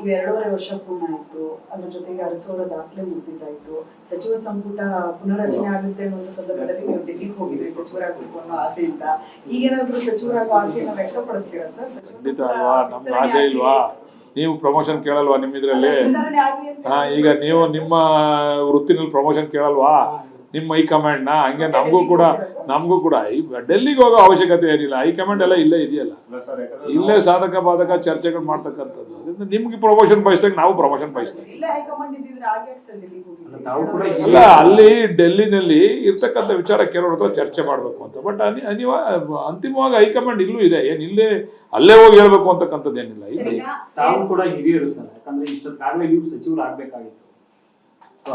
ಈಗ 2.5 ವರ್ಷ ಪೂರ್ಣ ಆಯ್ತು. ಅದ್ರ ಜೊತೆಗೆ ಅರಸೋರ ದಾಖಲೆ ಮುಗಿದಾಯ್ತು. ಸಚಿವ ಸಂಪುಟ ಪುನರಚನೆ ಆಗುತ್ತೆ ಅನ್ನೋ ಸಂದರ್ಭದಲ್ಲಿ ನೀವು ಡೆಲ್ಲಿಗೆ ಹೋಗಿದ್ರಿ ಸಚಿವರಾಗಬೇಕು ಅನ್ನೋ ಆಸೆಯಿಂದ. ಈಗೇನಾದ್ರೂ ಸಚಿವರಾಗೋ ಆಸೆಯನ್ನ ವ್ಯಕ್ತಪಡಿಸ್ತೀರಾ ಸರ್? ಖಂಡಿತ ಅಲ್ವಾ, ನಮ್ಗೆ ಆಸೆ ಇಲ್ವಾ? ನೀವು ಪ್ರಮೋಷನ್ ಕೇಳಲ್ವಾ ನಿಮ್ಮಿದ್ರಲ್ಲಿ? ಈಗ ನೀವು ನಿಮ್ಮ ವೃತ್ತಿನಲ್ಲಿ ಪ್ರಮೋಷನ್ ಕೇಳಲ್ವಾ ನಿಮ್ಮ ಹೈಕಮಾಂಡ್ನ? ಹಂಗೆ ನಮಗೂ ಕೂಡ ಡೆಲ್ಲಿಗೆ ಹೋಗೋ ಅವಶ್ಯಕತೆ ಏನಿಲ್ಲ. ಹೈಕಮಾಂಡ್ ಎಲ್ಲ ಇಲ್ಲೇ ಇದೆಯಲ್ಲ, ಇಲ್ಲೇ ಸಾಧಕ ಬಾಧಕ ಚರ್ಚೆಗಳು ಮಾಡ್ತಕ್ಕಂಥದ್ದು. ಅದರಿಂದ ನಿಮ್ಗೆ ಪ್ರಮೋಷನ್ ಬಯಸ್ದಾಗ ನಾವು ಪ್ರಮೋಷನ್ ಬಯಸ್ತೇವೆ. ಅಲ್ಲ, ಅಲ್ಲಿ ಡೆಲ್ಲಿನಲ್ಲಿ ಇರ್ತಕ್ಕಂಥ ವಿಚಾರ ಕೆಲವ್ರ ಹತ್ರ ಚರ್ಚೆ ಮಾಡಬೇಕು ಅಂತ. ಬಟ್ ಅಂತಿಮವಾಗಿ ಹೈಕಮಾಂಡ್ ಇಲ್ಲೂ ಇದೆ, ಏನಿಲ್ಲೇ ಅಲ್ಲೇ ಹೋಗಿ ಹೇಳ್ಬೇಕು ಅಂತಕ್ಕಂಥದ್ದು ಏನಿಲ್ಲ. ಇಲ್ಲಿ ತಾವು ಕೂಡ ಹಿರಿಯರು ಸರ್, ಯಾಕಂದ್ರೆ ಇಷ್ಟೊತ್ತಾಗಲೇ ನೀವು ಸಚಿವರು ಆಗ್ಬೇಕಾಗಿತ್ತು.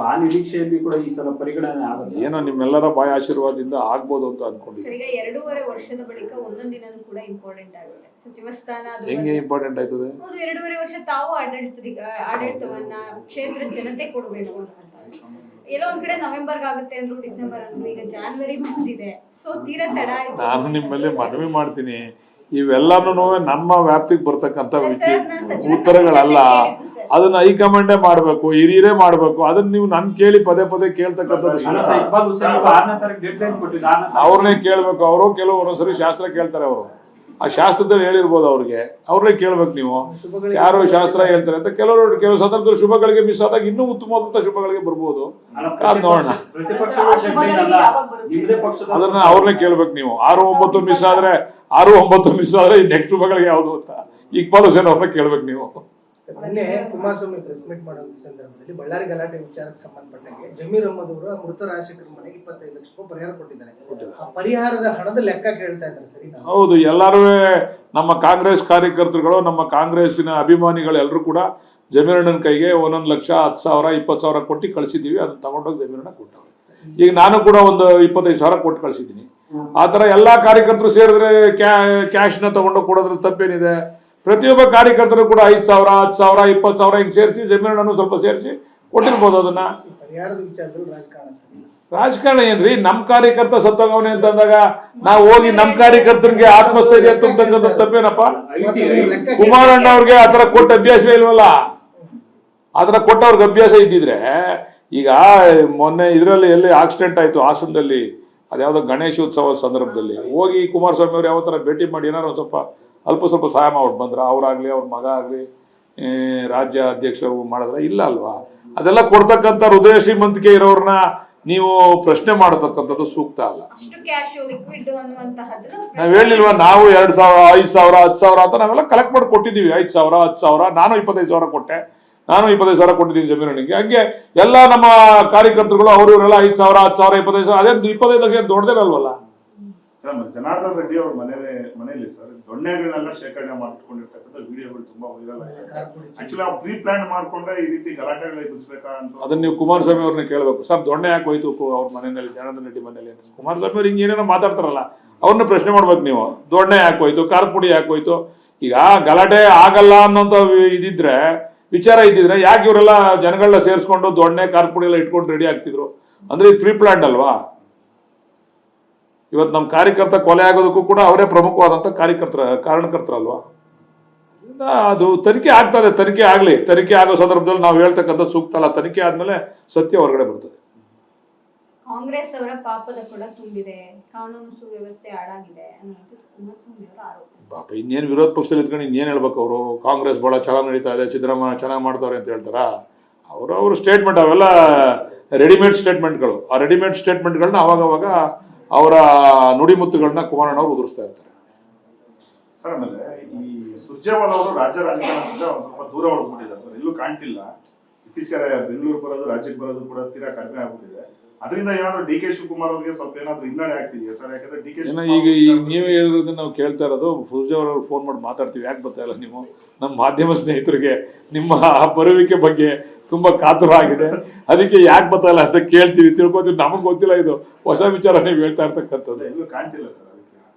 ಆ ನಿರೀಕ್ಷೆಯಲ್ಲಿ ಕೂಡ ಈ ಸಲ ಪರಿಗಣನೆ ಆಗುತ್ತೆ. ಏನೋ ನಿಮ್ಮೆಲ್ಲರ ಬಾಯ ಆಶೀರ್ವಾದದಿಂದ ಆಗ್ಬೋದು ಅಂತ ಅನ್ಕೊಂಡಿದ್ದೀನಿ. ಈಗ 2.5 ವರ್ಷದ ಬಳಿಕ ಒಂದೊಂದು ದಿನನೂ ಕೂಡ ಇಂಪಾರ್ಟೆಂಟ್ ಆಗುತ್ತೆ. ಸಚಿವ ಸ್ಥಾನ ಹೆಂಗೆ ಇಂಪಾರ್ಟೆಂಟ್ ಆಯ್ತದೆ? 2.5 ವರ್ಷ ತಾವು ಆಡಳಿತವನ್ನ ಕ್ಷೇತ್ರ ಜನತೆ ಕೊಡಬೇಕು ಅಂತ. ಎಲ್ಲೋ ಒಂದ್ ಕಡೆ ನವೆಂಬರ್ ಆಗುತ್ತೆ ಅಂದ್ರು, ಡಿಸೆಂಬರ್ ಅಂದ್ರು, ಈಗ ಜಾನ್ವರಿ ಬಂದಿದೆ. ಸೊ ತೀರಾ ತಡ ಆಯ್ತು. ನಾನು ನಿಮ್ಮಲ್ಲಿ ಮನವಿ ಮಾಡ್ತೀನಿ, ಇವೆಲ್ಲಾನು ನಮ್ಮ ವ್ಯಾಪ್ತಿಗೆ ಬರ್ತಕ್ಕಂಥ ಉತ್ತರಗಳಲ್ಲ. ಅದನ್ನ ಹೈಕಮಾಂಡೇ ಮಾಡ್ಬೇಕು, ಹಿರಿಯರೇ ಮಾಡ್ಬೇಕು. ಅದನ್ನ ನೀವು ನನ್ ಕೇಳಿ ಪದೇ ಪದೇ ಕೇಳ್ತಕ್ಕಂಥದ್ದು. ಅವ್ರನ್ನೇ ಕೇಳ್ಬೇಕು. ಅವರು ಕೆಲವು ಒಂದೊಂದ್ಸರಿ ಶಾಸ್ತ್ರ ಕೇಳ್ತಾರೆ. ಅವರು ಆ ಶಾಸ್ತ್ರದಲ್ಲಿ ಹೇಳಿರ್ಬೋದು, ಅವ್ರನ್ನೇ ಕೇಳ್ಬೇಕು ನೀವು. ಯಾರು ಶಾಸ್ತ್ರ ಹೇಳ್ತಾರೆ ಅಂತ. ಕೆಲವು ಸಂದರ್ಭದಲ್ಲಿ ಶುಭಗಳಿಗೆ ಮಿಸ್ ಆದಾಗ ಇನ್ನೂ ಉತ್ತಮವಾದಂತ ಶುಭಗಳಿಗೆ ಬರ್ಬೋದು. ನೋಡೋಣ, ಅದನ್ನ ಅವ್ರನ್ನೇ ಕೇಳ್ಬೇಕು ನೀವು. 6-9 ಮಿಸ್ ಆದ್ರೆ 6-9 ಮಿಸ್ ಆದ್ರೆ ನೆಕ್ಸ್ಟ್ ಶುಭಗಳಿಗೆ ಯಾವ್ದು ಅಂತ ಇಕ್ಬಾಲ್ ಹುಸೇನ್ ಅವ್ರನ್ನ ಕೇಳ್ಬೇಕು ನೀವು. ನಿನ್ನೆ ಕುಮಾರಸ್ವಾಮಿ ಪ್ರೆಸ್ ಮೀಟ್ ಮಾಡೋ ಸಂದರ್ಭದಲ್ಲಿ ಬಳ್ಳಾರಿ ಗಲಾಟೆ ವಿಚಾರಕ್ಕೆ ಸಂಬಂಧಪಟ್ಟಂಗೆ ಜಮೀರ್ ಅಹಮದ್ ಅವರು ಮೃತ ರಾಜಶೇಖರ ಮನೆಗೆ 25 ಲಕ್ಷ ರೂಪಾಯಿ ಪರಿಹಾರ ಕೊಟ್ಟಿದ್ದಾರೆ. ಆ ಪರಿಹಾರದ ಹಣದ ಲೆಕ್ಕ ಕೇಳ್ತಾ ಇದ್ದಾರೆ. ಸರಿ, ಹೌದು. ಎಲ್ಲರೂ ನಮ್ಮ ಕಾಂಗ್ರೆಸ್ ಕಾರ್ಯಕರ್ತರುಗಳು, ನಮ್ಮ ಕಾಂಗ್ರೆಸ್ಸಿನ ಅಭಿಮಾನಿಗಳು ಎಲ್ಲರೂ ಕೂಡ ಜಮೀರಣ್ಣನ ಕೈಗೆ 1 ಲಕ್ಷ 10,000 20,000 ಕೊಟ್ಟು ಕಳಿಸಿದೀವಿ. ಅದನ್ನ ತಗೊಂಡೋಗಿ ಜಮೀರಣ್ಣ ಕೊಟ್ಟವ್ರೆ. ಈಗ ನಾನು ಕೂಡ ಒಂದು 25,000 ಕೊಟ್ಟು ಕಳಿಸಿದ್ದೀನಿ. ಆತರ ಎಲ್ಲಾ ಕಾರ್ಯಕರ್ತರು ಸೇರಿದ್ರೆ ಕ್ಯಾಶ್ ನ ತಗೊಂಡು ಕೊಡೋದ್ರಲ್ಲಿ ತಪ್ಪೇನಿದೆ? ಪ್ರತಿಯೊಬ್ಬ ಕಾರ್ಯಕರ್ತರು ಕೂಡ 5,000 10,000 20,000 ಹಿಂಗ್ ಸೇರಿಸಿ ಜಮೀರಣ್ಣನು ಸ್ವಲ್ಪ ಸೇರಿಸಿ ಕೊಟ್ಟಿರ್ಬೋದು. ಅದನ್ನ ರಾಜಕಾರಣ ಏನ್ರಿ? ನಮ್ ಕಾರ್ಯಕರ್ತ ಸತ್ತೋಗವನೆ ಅಂತಂದಾಗ ನಾವು ಹೋಗಿ ನಮ್ ಕಾರ್ಯಕರ್ತರಿಗೆ ಆತ್ಮಸ್ಥೈರ್ಯ ತುಂಬತಕ್ಕಂಥ ತಪ್ಪೇನಪ್ಪ? ಕುಮಾರಣ್ಣ ಅವ್ರಿಗೆ ಆತರ ಕೊಟ್ಟ ಅಭ್ಯಾಸವೇ ಇಲ್ವಲ್ಲ. ಆತರ ಕೊಟ್ಟವ್ರಿಗೆ ಅಭ್ಯಾಸ ಇದ್ದಿದ್ರೆ, ಈಗ ಮೊನ್ನೆ ಇದರಲ್ಲಿ ಎಲ್ಲಿ ಆಕ್ಸಿಡೆಂಟ್ ಆಯ್ತು ಹಾಸನದಲ್ಲಿ, ಅದ್ಯಾವುದೋ ಗಣೇಶೋತ್ಸವ ಸಂದರ್ಭದಲ್ಲಿ ಹೋಗಿ ಕುಮಾರಸ್ವಾಮಿ ಅವ್ರು ಯಾವ ತರ ಭೇಟಿ ಮಾಡಿ ಏನಾರು ಸ್ವಲ್ಪ ಸಹಾಯ ಮಾಡ್ಬಿಟ್ಟು ಬಂದ್ರ? ಅವ್ರಾಗ್ಲಿ ಅವ್ರ ಮಗ ಆಗ್ಲಿ ರಾಜ್ಯ ಅಧ್ಯಕ್ಷರು ಮಾಡಿದ್ರ? ಇಲ್ಲ ಅಲ್ವಾ? ಅದೆಲ್ಲ ಕೊಡ್ತಕ್ಕಂಥ ಹೃದಯ ಶ್ರೀಮಂತಿಕೆ ಇರೋರ್ನ ನೀವು ಪ್ರಶ್ನೆ ಮಾಡತಕ್ಕಂಥದ್ದು ಸೂಕ್ತ ಅಲ್ಲ. ನಾವ್ ಹೇಳಿಲ್ವಾ, ನಾವು 2,000 5,000 10,000 ಅಂತ ನಾವೆಲ್ಲ ಕಲೆಕ್ಟ್ ಮಾಡಿ ಕೊಟ್ಟಿದ್ದೀವಿ. 5,000 10,000, ನಾನು 25,000 ಕೊಟ್ಟೆ. ನಾನು 25,000 ಕೊಟ್ಟಿದ್ದೀನಿ ಜಮೀರನಿಗೆ. ಹಂಗೆ ಎಲ್ಲ ನಮ್ಮ ಕಾರ್ಯಕರ್ತರುಗಳು ಅವರು ಇವರೆಲ್ಲ 5,000 10,000 25,000, ಅದೇ 25 ಲಕ್ಷ ದೊಡ್ಡದೇನಲ್ವಲ್ಲ. ಜನಾರ್ದನ್ ರೆಡ್ಡಿ ಅವ್ರ ಮನೆಯಲ್ಲಿ ಸರ್ ದೊಣ್ಣೆಗಳನ್ನೆಲ್ಲ ಶೇಖರಣೆ ಮಾಡಿಟ್ಕೊಂಡಿರ್ತಕ್ಕಂಥ ವಿಡಿಯೋಗಳು ತುಂಬಾ ವೈರಲ್ ಆಗಿದೆ. ಆಕ್ಚುಲಿ ಅವ್ರು ಪ್ರೀ ಪ್ಲಾನ್ ಮಾಡ್ಕೊಂಡ್ರೆ ಈ ರೀತಿ ಗಲಾಟೆಗಳು ಎಬ್ಬಿಸ್ಬೇಕಾ ಅಂತ. ಅದನ್ನ ನೀವು ಕುಮಾರಸ್ವಾಮಿ ಅವ್ರನ್ನ ಕೇಳಬೇಕು. ಸರ್ ದೊಣ್ಣೆ ಯಾಕೆ ಹೋಯ್ತು ಅವ್ರ ಮನೆಯಲ್ಲಿ, ಜನಾರ್ದನ್ ರೆಡ್ಡಿ ಮನೆಯಲ್ಲಿ ಅಂತ. ಕುಮಾರಸ್ವಾಮಿ ಅವ್ರು ಹಿಂಗೆ ಏನೇನೋ ಮಾತಾಡ್ತಾರಲ್ಲ, ಅವ್ರನ್ನ ಪ್ರಶ್ನೆ ಮಾಡ್ಬೇಕು ನೀವು. ದೊಣ್ಣೆ ಯಾಕೆ ಹೋಯ್ತು, ಖಾರದ ಪುಡಿ ಯಾಕೆ ಹೋಯ್ತು? ಈಗ ಗಲಾಟೆ ಆಗಲ್ಲ ಅನ್ನೋಂಥ ವಿಚಾರ ಇದ್ದಿದ್ರೆ ಯಾಕೆ ಇವರೆಲ್ಲ ಜನಗಳನ್ನ ಸೇರಿಸ್ಕೊಂಡು ದೊಣ್ಣೆ ಖಾರದ ಪುಡಿ ಎಲ್ಲ ಇಟ್ಕೊಂಡು ರೆಡಿ ಆಗ್ತಿದ್ರು? ಅಂದ್ರೆ ಇದು ಪ್ರೀ ಪ್ಲಾನ್ಡ್ ಅಲ್ವಾ? ಇವತ್ತು ನಮ್ಮ ಕಾರ್ಯಕರ್ತ ಕೊಲೆ ಆಗೋದಕ್ಕೂ ಕೂಡ ಅವರೇ ಪ್ರಮುಖವಾದಂತ ಕಾರಣಕರ್ತರಲ್ವಾ? ಅದು ತನಿಖೆ ಆಗ್ತದೆ. ತನಿಖೆ ಆಗೋ ಸಂದರ್ಭದಲ್ಲಿ ನಾವು ಹೇಳ್ತಕ್ಕಂಥ ಸೂಕ್ತ ಅಲ್ಲ. ತನಿಖೆ ಆದ್ಮೇಲೆ ಸತ್ಯ ಹೊರಗಡೆ ಬರ್ತದೆ. ಕಾಂಗ್ರೆಸ್ ಅವರ ಪಾಪದ ಕೂಡ ತುಂಬಿದೆ, ಕಾನೂನು ಸುವ್ಯವಸ್ಥೆ ಹಾಳಾಗಿದೆ ಅನ್ನೋದು ಕುಮಾರಸ್ವಾಮಿ ಅವರ ಆರೋಪ. ಪಾಪ ಇನ್ನೇನು ವಿರೋಧ ಪಕ್ಷದಲ್ಲಿ ಇದ್ಕೊಂಡು ಇನ್ನೇನು ಹೇಳ್ಬೇಕು ಅವರು? ಕಾಂಗ್ರೆಸ್ ಬಹಳ ಚೆನ್ನಾಗಿ ನಡೀತಾ ಇದೆ, ಸಿದ್ದರಾಮಯ್ಯ ಚೆನ್ನಾಗಿ ಮಾಡ್ತಾರೆ ಅಂತ ಹೇಳ್ತಾರ? ಅವ್ರ ಸ್ಟೇಟ್ಮೆಂಟ್ ಅವೆಲ್ಲ ರೆಡಿಮೇಡ್ ಸ್ಟೇಟ್ಮೆಂಟ್ಗಳು. ಆ ರೆಡಿಮೇಡ್ ಸ್ಟೇಟ್ಮೆಂಟ್ಗಳನ್ನ ಅವಾಗ ಅವರ ನುಡಿಮುತ್ತುಗಳನ್ನ ಕುಮಾರಣ್ಣ ಅವರು ಉದುರಿಸ್ತಾ ಇರ್ತಾರೆ. ಸರ್, ಆಮೇಲೆ ಈ ಸುರ್ಜೇವಾಲಾ ಅವರು ರಾಜ್ಯ ರಾಜಕಾರಣದಿಂದ ಒಂದು ಸ್ವಲ್ಪ ದೂರ ಹೊರಡ್ಬಿಟ್ಟಿದ್ದಾರೆ ಸರ್. ಎಲ್ಲೂ ಕಾಣ್ತಿಲ್ಲ. ಇತ್ತೀಚೆಗೆ ಬೆಂಗಳೂರು ಬರೋದು, ರಾಜ್ಯಕ್ಕೆ ಬರೋದು ಕೂಡ ತೀರಾ ಕಡಿಮೆ ಆಗ್ಬಿಟ್ಟಿದೆ. ಅದರಿಂದ ಏನಾದ್ರು ಡಿ ಕೆ ಶಿವಕುಮಾರ್ ಅವರಿಗೆ ಸ್ವಲ್ಪ ಏನಾದ್ರು ಹಿನ್ನಡೆ ಆಗ್ತಿದೆಯಾ ಸರ್? ಯಾಕಂದ್ರೆ ಡಿ ಕೆ ಈಗ ನೀವೇ ಹೇಳಿರೋದನ್ನ ನಾವು ಕೇಳ್ತಾ ಇರೋದು. ಸುರ್ಜೇವಾಲಾ ಅವ್ರಿಗೆ ಫೋನ್ ಮಾಡಿ ಮಾತಾಡ್ತೀವಿ, ಯಾಕೆ ಬರ್ತಾ ಇಲ್ಲ ನೀವು? ನಮ್ಮ ಮಾಧ್ಯಮ ಸ್ನೇಹಿತರಿಗೆ ನಿಮ್ಮ ಬರುವಿಕೆ ಬಗ್ಗೆ ತುಂಬಾ ಕಾತುರ ಆಗಿದೆ, ಅದಕ್ಕೆ ಯಾಕೆ ಬರ್ತಾ ಇಲ್ಲ ಅಂತ ಕೇಳ್ತೀವಿ, ತಿಳ್ಕೊತೀವಿ. ನಮಗ್ ಗೊತ್ತಿಲ್ಲ, ಇದು ಹೊಸ ವಿಚಾರ ನೀವು ಹೇಳ್ತಾ ಇರ್ತಕ್ಕಂಥದ್ದು. ಎಲ್ಲೂ ಕಾಣ್ತಿಲ್ಲ ಸರ್.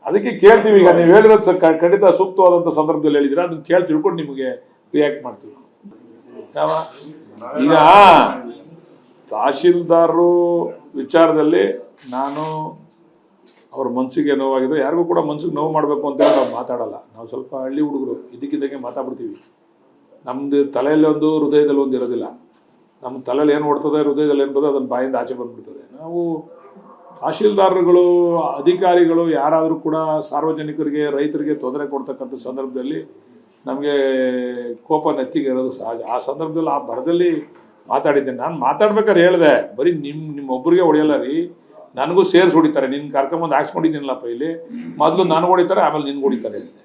ಅದಕ್ಕೆ ಕೇಳ್ತೀವಿ. ಈಗ ನೀವು ಹೇಳಿರೋದು ಖಂಡಿತ ಸೂಕ್ತವಾದಂತ ಸಂದರ್ಭದಲ್ಲಿ ಹೇಳಿದ್ರೆ ಅದನ್ನ ಕೇಳಿ ತಿಳ್ಕೊಂಡು ನಿಮಗೆ ರಿಯಾಕ್ಟ್ ಮಾಡ್ತೀವಿ. ಈಗ ತಹಶೀಲ್ದಾರರು ವಿಚಾರದಲ್ಲಿ ನಾನು ಅವ್ರ ಮನಸ್ಸಿಗೆ ನೋವಾಗಿದ್ರೆ ಯಾರಿಗೂ ಕೂಡ ಮನಸ್ಸಿಗೆ ನೋವು ಮಾಡಬೇಕು ಅಂತ ನಾವು ಮಾತಾಡಲ್ಲ. ನಾವು ಸ್ವಲ್ಪ ಹಳ್ಳಿ ಹುಡುಗರು, ಇದಕ್ಕಿದ್ದಂಗೆ ಮಾತಾಡ್ಬಿಡ್ತೀವಿ. ನಮ್ದು ತಲೆಯಲ್ಲಿ ಒಂದು ಹೃದಯದಲ್ಲಿ ಒಂದು ಇರೋದಿಲ್ಲ. ನಮ್ಮ ತಲೆಯಲ್ಲಿ ಏನು ಓಡ್ತದೆ ಹೃದಯದಲ್ಲಿ ಏನು ಬರ್ತದೆ ಅದನ್ನು ಬಾಯಿಂದ ಆಚೆ ಬಂದ್ಬಿಡ್ತದೆ. ನಾವು ತಹಶೀಲ್ದಾರರುಗಳು ಅಧಿಕಾರಿಗಳು ಯಾರಾದರೂ ಕೂಡ ಸಾರ್ವಜನಿಕರಿಗೆ ರೈತರಿಗೆ ತೊಂದರೆ ಕೊಡ್ತಕ್ಕಂಥ ಸಂದರ್ಭದಲ್ಲಿ ನಮಗೆ ಕೋಪ ನೆತ್ತಿಗೆ ಇರೋದು ಸಹಜ. ಆ ಸಂದರ್ಭದಲ್ಲಿ ಆ ಬರದಲ್ಲಿ ಮಾತಾಡಿದ್ದೇನೆ. ನಾನು ಮಾತಾಡ್ಬೇಕಾದ್ರೆ ಹೇಳಿದೆ, ಬರೀ ನಿಮ್ಮೊಬ್ಬರಿಗೆ ಹೊಡೆಯಲ್ಲ ರೀ, ನನಗೂ ಸೇರಿಸಿ ಹೊಡಿತಾರೆ. ನಿನ್ನ ಕರ್ಕೊಂಬಂದು ಹಾಕ್ಸ್ಕೊಂಡಿದ್ದೀನಲ್ಲಪ್ಪ ಇಲ್ಲಿ, ಮೊದಲು ನನಗೆ ಹೊಡಿತಾರೆ ಆಮೇಲೆ ನಿನ್ಗೆ ಹೊಡಿತಾರೆ ಅಂದೆ.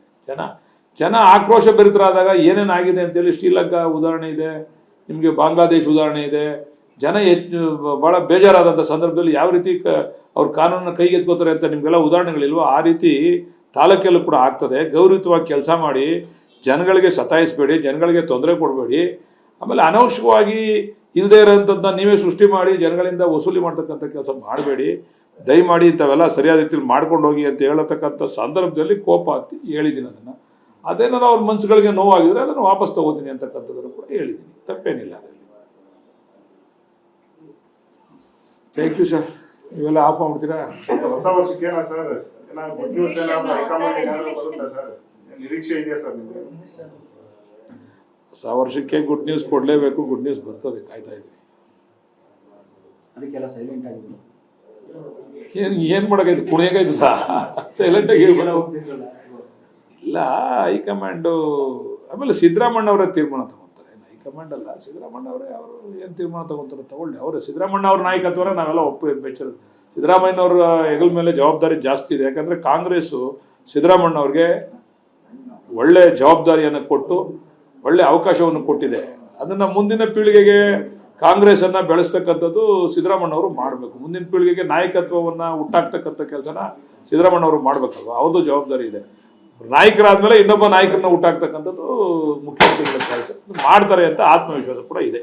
ಜನ ಆಕ್ರೋಶ ಭರಿತರಾದಾಗ ಏನೇನು ಆಗಿದೆ ಅಂತೇಳಿ ಶ್ರೀಲಂಕಾ ಉದಾಹರಣೆ ಇದೆ, ನಿಮಗೆ ಬಾಂಗ್ಲಾದೇಶ ಉದಾಹರಣೆ ಇದೆ. ಜನ ಭಾಳ ಬೇಜಾರಾದಂಥ ಸಂದರ್ಭದಲ್ಲಿ ಯಾವ ರೀತಿ ಅವ್ರ ಕಾನೂನನ್ನ ಕೈಗೆತ್ಕೋತಾರೆ ಅಂತ ನಿಮಗೆಲ್ಲ ಉದಾಹರಣೆಗಳಿಲ್ವ? ಆ ರೀತಿ ತಾಲೂಕಲ್ಲೂ ಕೂಡ ಆಗ್ತದೆ. ಗೌರವಯುತವಾಗಿ ಕೆಲಸ ಮಾಡಿ, ಜನಗಳಿಗೆ ಸತಾಯಿಸಬೇಡಿ, ಜನಗಳಿಗೆ ತೊಂದರೆ ಕೊಡಬೇಡಿ. ಆಮೇಲೆ ಅನವಶ್ಯಕವಾಗಿ ಇಲ್ಲದೆ ಇರೋಂಥದ್ದನ್ನ ನೀವೇ ಸೃಷ್ಟಿ ಮಾಡಿ ಜನಗಳಿಂದ ವಸೂಲಿ ಮಾಡ್ತಕ್ಕಂಥ ಕೆಲಸ ಮಾಡಬೇಡಿ. ದಯಮಾಡಿ ಇಂಥವೆಲ್ಲ ಸರಿಯಾದ ರೀತಿಯಲ್ಲಿ ಮಾಡ್ಕೊಂಡು ಹೋಗಿ ಅಂತ ಹೇಳತಕ್ಕಂಥ ಸಂದರ್ಭದಲ್ಲಿ ಕೋಪ ಹತ್ತಿ ಹೇಳಿದ್ದೀನಿ. ಅದೇನಾದ್ರು ಅವ್ರ ಮನಸ್ಸುಗಳಿಗೆ ನೋವಾಗಿದ್ರೆ ಅದನ್ನು ವಾಪಸ್ ತಗೋತೀನಿ ಅಂತಕ್ಕಂಥದ್ದನ್ನು ಕೂಡ ಹೇಳಿದ್ದೀನಿ. ತಪ್ಪೇನಿಲ್ಲ ಅದರಲ್ಲಿ. Thank you sir. ಇವೆಲ್ಲ ಆಫ್ ಮಾಡ್ತೀರಾ? ಹೊಸ ವರ್ಷಕ್ಕೆ ಏನಾ ಸರ್ ಗುಡ್ ನ್ಯೂಸ್ ಏನಾದ್ರು ಹೈಕಮಾಂಡ್ ಏನಾದ್ರು ಬರುತ್ತಾ ಸರ್? ನಿರೀಕ್ಷೆ ಇದೆಯಾ ಸರ್ ನಿಮಗೆ? ಹೊಸ ವರ್ಷಕ್ಕೆ ಗುಡ್ ನ್ಯೂಸ್ ಕೊಡಲೇಬೇಕು. ಗುಡ್ ನ್ಯೂಸ್ ಬರ್ತದೆ, ಕಾಯ್ತಾ ಇದ್ವಿ. ಅದಕ್ಕೆಲ್ಲ ಸೈಲೆಂಟ್ ಆಗಿದೆ. ಏನು ಮಾಡೋಕ್ಕಾಯ್ತು? ಕುಣಿಯೋಕಾಯ್ತು ಸೈಲೆಂಟ್ ಆಗಿ ಹೋಗ್ತಿರ್ಲಿಲ್ಲ. ಇಲ್ಲ, ಹೈಕಮಾಂಡು ಆಮೇಲೆ ಸಿದ್ದರಾಮಣ್ಣ ಅವರೇ ತೀರ್ಮಾನ ತಗೊತಾರೆ. ಹೈಕಮಾಂಡ್ ಅಲ್ಲ, ಸಿದ್ದರಾಮಣ್ಣ ಅವರೇ. ಅವರು ಏನು ತೀರ್ಮಾನ ತಗೊತಾರೆ ತಗೊಳ್ಳಿ. ಅವರೇ ಸಿದ್ದರಾಮಣ್ಣ ಅವ್ರ ನಾಯಕತ್ವನ ನಾವೆಲ್ಲ ಬೆಚ್ಚರು. ಸಿದ್ದರಾಮಯ್ಯನವ್ರ ಹೆಗಲ ಮೇಲೆ ಜವಾಬ್ದಾರಿ ಜಾಸ್ತಿ ಇದೆ. ಯಾಕಂದರೆ ಕಾಂಗ್ರೆಸ್ಸು ಸಿದ್ದರಾಮಣ್ಣ ಅವ್ರಿಗೆ ಒಳ್ಳೆ ಜವಾಬ್ದಾರಿಯನ್ನು ಕೊಟ್ಟು ಒಳ್ಳೆ ಅವಕಾಶವನ್ನು ಕೊಟ್ಟಿದೆ. ಅದನ್ನು ಮುಂದಿನ ಪೀಳಿಗೆಗೆ ಕಾಂಗ್ರೆಸ್ಸನ್ನು ಬೆಳೆಸ್ತಕ್ಕಂಥದ್ದು ಸಿದ್ದರಾಮಣ್ಣವರು ಮಾಡಬೇಕು. ಮುಂದಿನ ಪೀಳಿಗೆಗೆ ನಾಯಕತ್ವವನ್ನು ಹುಟ್ಟಾಕ್ತಕ್ಕಂಥ ಕೆಲಸನ ಸಿದ್ದರಾಮಣ್ಣವರು ಮಾಡಬೇಕಲ್ವ? ಅವ್ರದ್ದು ಜವಾಬ್ದಾರಿ ಇದೆ. ನಾಯಕರಾದ್ಮೇಲೆ ಇನ್ನೊಬ್ಬ ನಾಯಕರನ್ನ ಹುಟ್ಟಾಕ್ತಕ್ಕಂಥದ್ದು ಮುಖ್ಯಮಂತ್ರಿಗಳ ಕೆಲಸ. ಮಾಡ್ತಾರೆ ಅಂತ ಆತ್ಮವಿಶ್ವಾಸ ಕೂಡ ಇದೆ.